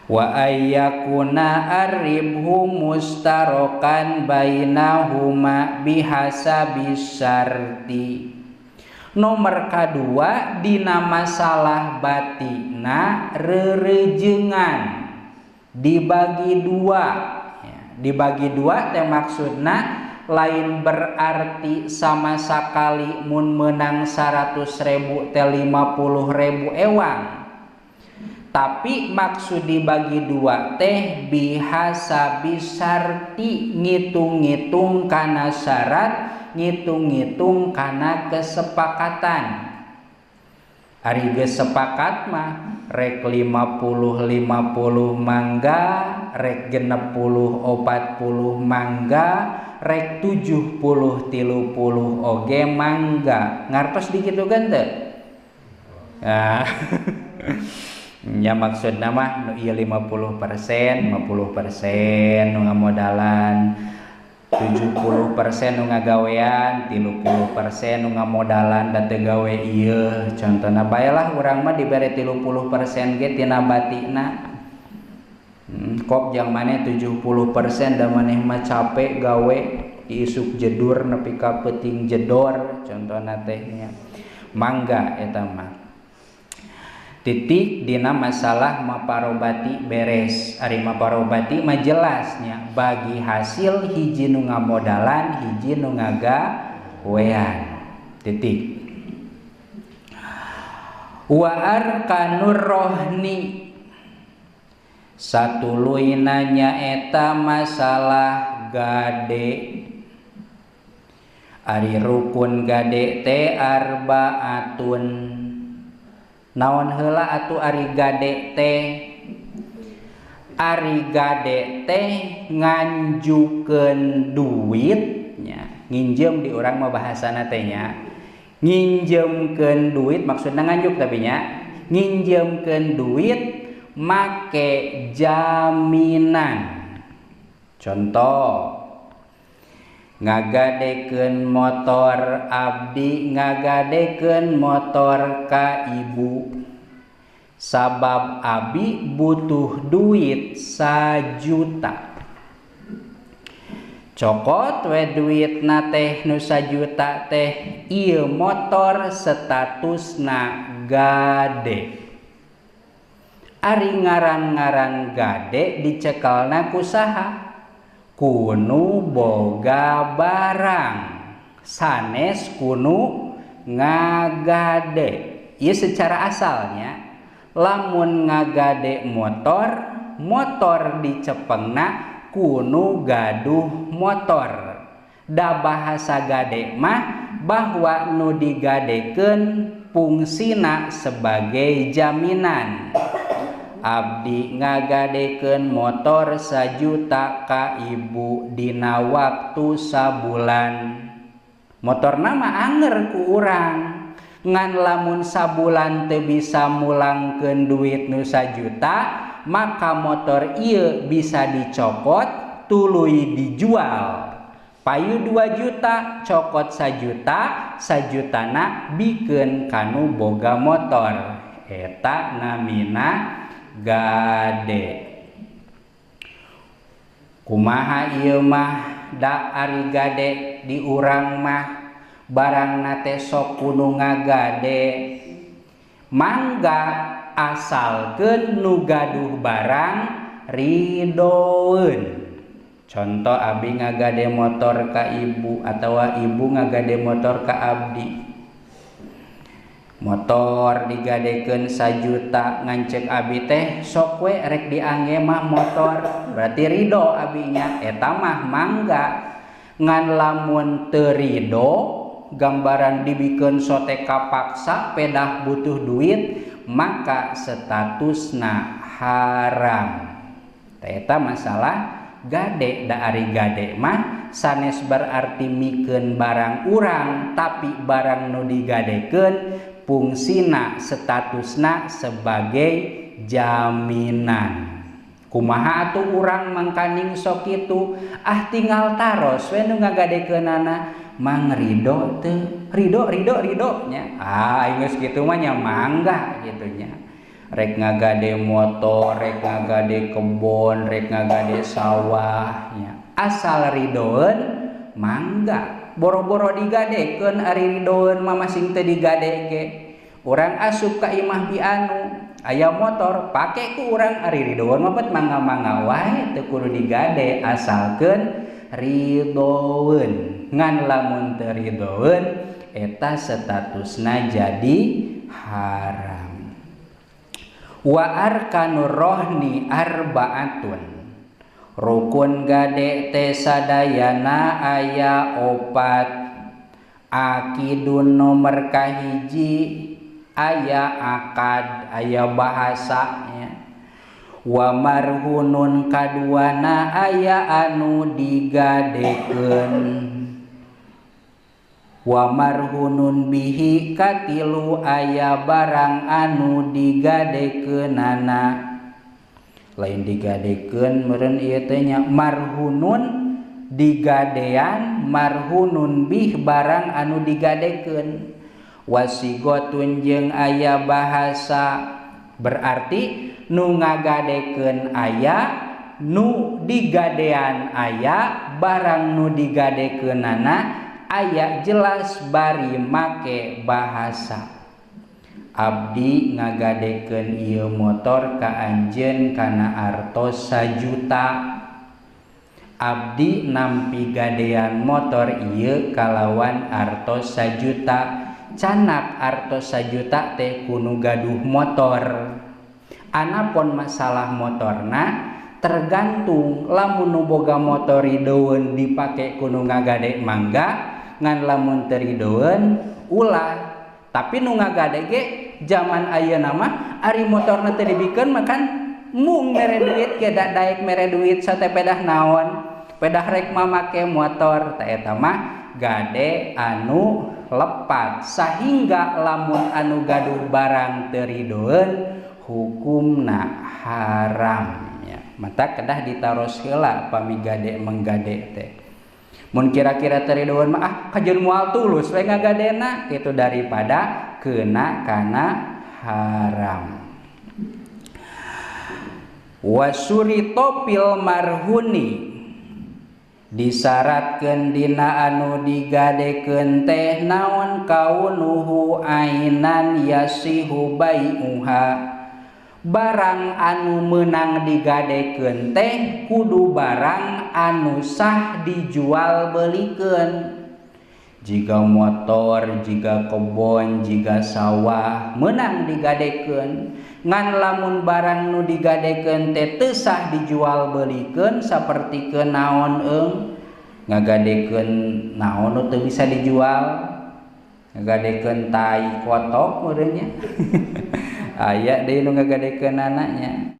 wa ayyakuna arribhu mustarokan bainahuma bihasabis syarti. Nomor kedua dina masalah batina rerejengan dibagi dua ya, dibagi dua teh maksudna lain berarti sama sakali mun menang 100.000 teh 50.000 ewang, tapi maksud dibagi dua teh bihasabis syarti ngitung-ngitung kana syarat, ngitung-ngitung kana kesepakatan. Ari geus sepakat mah rek 50-50 mangga, rek 60-40 mangga, rek 70-30 oge mangga. Ngartos dikitukeun teu? Nah. Ya maksudna mah nu ieu 50%, 50% nu ngamodalan, 70% nu ngagawean, 30% nu ngamodalan da teu gawe ieu. Contona baelah urang mah dibere 30% ge tina batina. Kok jang maneh 70% da maneh mah capek gawe diisuk jedur nepi ka peuting jedor contona teh nya. Mangga eta mah. Titik dina masalah maparobati beres. Ari maparobati mah jelasnya bagi hasil hiji nu ngamodalan, hiji nu ngagawean. Titik. Wa arkanur rohni satuluina nyaeta masalah gade. Ari rukun gade teh arbaatun. Naon heula atuh ari gade teh? Ari gade teh nganjukeun duit nya, nginjem di urang mah bahasana teh nya. Nginjemkeun duit maksudna nganjuk tapi nya. Nginjemkeun duit make jaminan. Contoh ngagadekeun motor abdi, ngagadekeun motor ka ibu, sabab abdi butuh duit 1 juta. Cokot we duitna teh nu 1 juta teh, ieu motor statusna gade. Ari ngaran-ngaran gade dicekelna kusaha? Kunu boga barang sanes kunu ngagade. Ieu secara asalnya lamun ngagade motor, motor dicepengna kunu gaduh motor. Da bahasa gade mah bahwa nu digadekeun fungsina sebagai jaminan. Abdi ngagadekeun motor 1 juta ka ibu dina waktu sabulan. Motorna mah anger ku urang. Ngan lamun sabulan teu bisa mulangkeun duit nu 1 juta, maka motor ieu bisa dicopot tuluy dijual. Payu 2 juta, cokot 1 juta, 1 jutana bikeun kanu boga motor. Eta namina gade. Kumaha ieu mah da ari gade di urang mah barangna teh sok kudu ngagade. Mangga asalkeun nu gaduh barang ridoeun. Contoh abdi ngagade motor ka ibu atawa ibu ngagade motor ka abdi. Motor digadekeun 1 juta, ngancek abi teh sok we rek diangge mah motor, berarti ridho abinya. Eta mah mangga. Ngan lamun teu ridho, gambaran dibikeun sote kapaksa, pedah butuh duit, maka statusna haram. Eta masalah gade. Da ari gade mah sanes berarti mikeun barang urang, tapi barang nu digadekeun fungsina statusna sebagai jaminan. Kumaha atuh urang mangkaning sok kitu? Ah tinggal taros we nu ngagadekeunana mang ridho teu? Ridho nya. Ah geus kitu mah nya mangga kitu nya. rek ngagade motor, rek ngagade kebon, rek ngagade sawah nya. Asal ridoeun mangga. Boro-boro digadekeun ari ridoeun mah masing teu digadeke. Urang asup ka imah bi anu aya motor pake ku urang ari ridoeun mah bet mangga-mangga wae teu kudu digade asalkeun ridoeun. Ngan lamun teu ridoeun eta statusna jadi haram. Wa arkanur rohni arbaatun. Rukun gade teh sadayana aya opat. Akidun nomor kahiji aya akad, aya bahasanya. Wa marhunun kaduana aya anu digadekeun. Wa marhunun bihi katilu aya barang anu digadekeunana. Lain digadekeun meureun ieu teh nya marhunun digadean, marhunun bih barang anu digadekeun. Wasigotun jeung aya bahasa berarti nu ngagadekeun aya, nu digadean aya, barang nu digadekeunana aya jelas bari make bahasa. Abdi ngagadekeun ieu motor ka anjeun kana artos 1 juta. Abdi nampi gadean motor ieu kalawan artos 1 juta. Canak artos 1 juta teh kudu gaduh motor. Anapun masalah motorna tergantung lamun nu boga motor ridoeun dipake kudu ngagade mangga, ngan lamun teu ridoeun ulah. Tapi nu ngagade ge zaman ayeuna mah ari motorna teu dibikeun makan mung mere duit ge da daek mere duit satepedah naon. Pedah rek mamake motor teh eta mah gade anu lepat sehingga lamun anu gaduh barang teu ridoeun hukumna haram ya. Mata kedah ditaros heula pami gade menggade teh. Mun kira-kira teu ridoeun mah kajeun moal tulus we ngagadena kitu daripada keuna kana haram. Wasurito pil marhuni disyaratkeun dina anu digadekeun teh naon kaunuhu ainan yasihu bai'uha. Barang anu meunang digadekeun teh kudu barang anu sah dijual belikeun. Jiga motor, jiga kebon, jiga sawah meunang digadekeun. Ngan lamun barang nu digadekeun teh teu sah dijual belikeun sapertikeun naon ngagadekeun naon nu teu bisa dijual, ngagadekeun tai kotok meureun nya. Aya deui nu ngagadekeun anaknya.